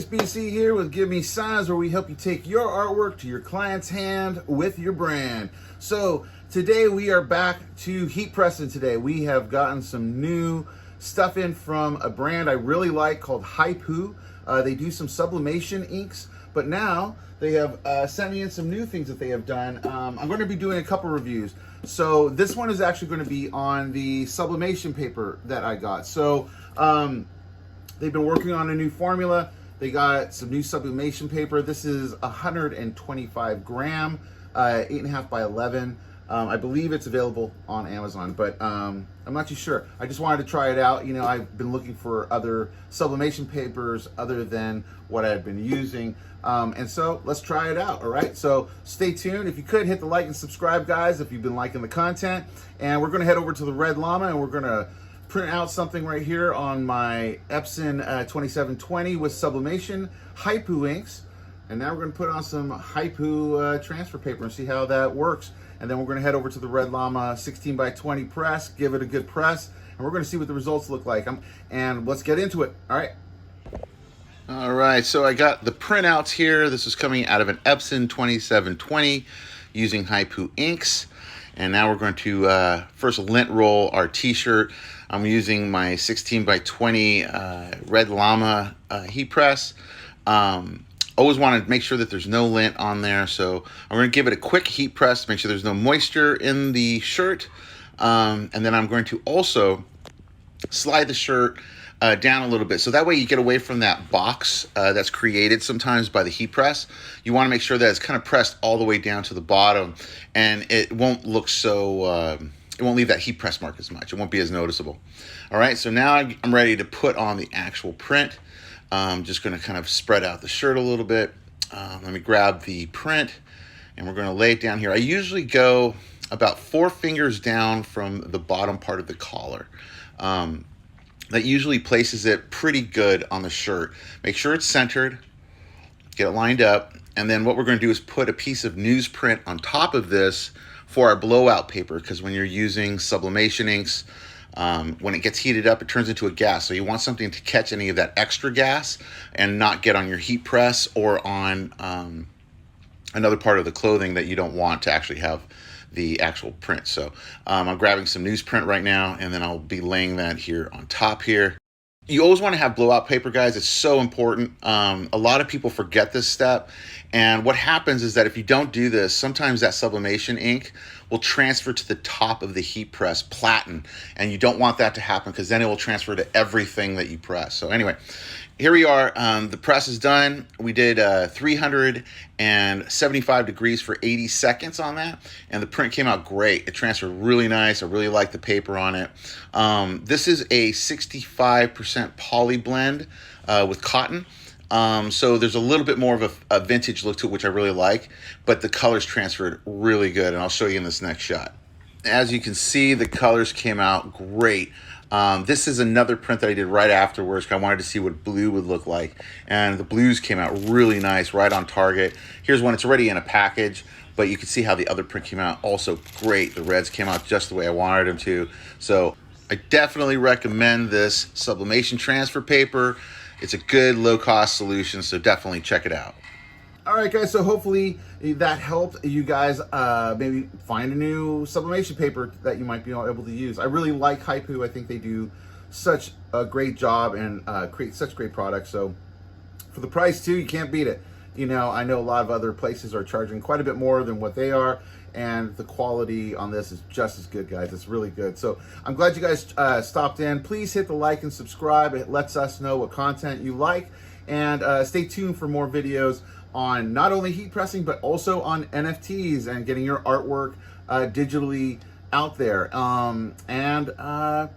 it's BC here with Give Me Signs, where we help you take your artwork to your client's hand with your brand. So today we are back to heat pressing. Today we have gotten some new stuff in from a brand I really like called Hiipoo. They do some sublimation inks, but now they have sent me in some new things that they have done. I'm going to be doing a couple reviews. So this one is actually going to be on the sublimation paper that I got. So they've been working on a new formula. They got some new sublimation paper. This is 125 gram, 8.5 by 11. I believe it's available on Amazon, but I'm not too sure. I just wanted to try it out. You know, I've been looking for other sublimation papers other than what I've been using. And so let's try it out, all right? So stay tuned. If you could, hit the like and subscribe, guys, if you've been liking the content. And we're gonna head over to the Red Llama and we're gonna print out something right here on my Epson 2720 with sublimation Hiipoo inks. And now we're gonna put on some Hiipoo transfer paper and see how that works. And then we're gonna head over to the Red Llama 16 by 20 press, give it a good press, and we're gonna see what the results look like. And let's get into it, all right? All right, so I got the printouts here. This is coming out of an Epson 2720 using Hiipoo inks. And now we're going to first lint roll our t-shirt. I'm using my 16 by 20 Red Llama heat press. Always want to make sure that there's no lint on there, so I'm going to give it a quick heat press to make sure there's no moisture in the shirt. And then I'm going to also slide the shirt down a little bit, so that way you get away from that box that's created sometimes by the heat press. You want to make sure that it's kind of pressed all the way down to the bottom, and it won't look so it won't leave that heat press mark as much. It won't be as noticeable. All right, so now I'm ready to put on the actual print. I'm just going to kind of spread out the shirt a little bit. Let me grab the print and we're going to lay it down here. I usually go about 4 fingers down from the bottom part of the collar. That usually places it pretty good on the shirt. Make sure it's centered, get it lined up, and then what we're going to do is put a piece of newsprint on top of this for our blowout paper, because when you're using sublimation inks, when it gets heated up, it turns into a gas. So you want something to catch any of that extra gas and not get on your heat press or on another part of the clothing that you don't want to actually have the actual print. So I'm grabbing some newsprint right now, and then I'll be laying that here on top here. You always want to have blowout paper, guys. It's so important. A lot of people forget this step. And what happens is that if you don't do this, sometimes that sublimation ink will transfer to the top of the heat press, platen. And you don't want that to happen, because then it will transfer to everything that you press. So anyway, here we are. The press is done. We did 375 degrees for 80 seconds on that, and the print came out great. It transferred really nice. I really like the paper on it. This is a 65% poly blend with cotton. So there's a little bit more of a vintage look to it, which I really like, but the colors transferred really good, and I'll show you in this next shot. As you can see, the colors came out great. This is another print that I did right afterwards, because I wanted to see what blue would look like, and the blues came out really nice, right on target. Here's one. It's already in a package, but you can see how the other print came out also great. The reds came out just the way I wanted them to. So I definitely recommend this sublimation transfer paper. It's a good low-cost solution, so definitely check it out. All right, guys, so hopefully that helped you guys maybe find a new sublimation paper that you might be able to use. I really like Hiipoo. I think they do such a great job and create such great products. So for the price, too, you can't beat it. You know, I know a lot of other places are charging quite a bit more than what they are, and the quality on this is just as good, guys. It's really good. So I'm glad you guys stopped in. Please hit the like and subscribe. It lets us know what content you like. And stay tuned for more videos on not only heat pressing, but also on NFTs and getting your artwork digitally out there, and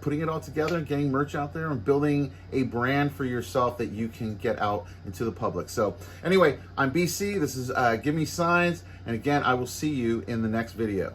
putting it all together and getting merch out there and building a brand for yourself that you can get out into the public. So anyway, I'm BC. This is Give Me Signs. And again, I will see you in the next video.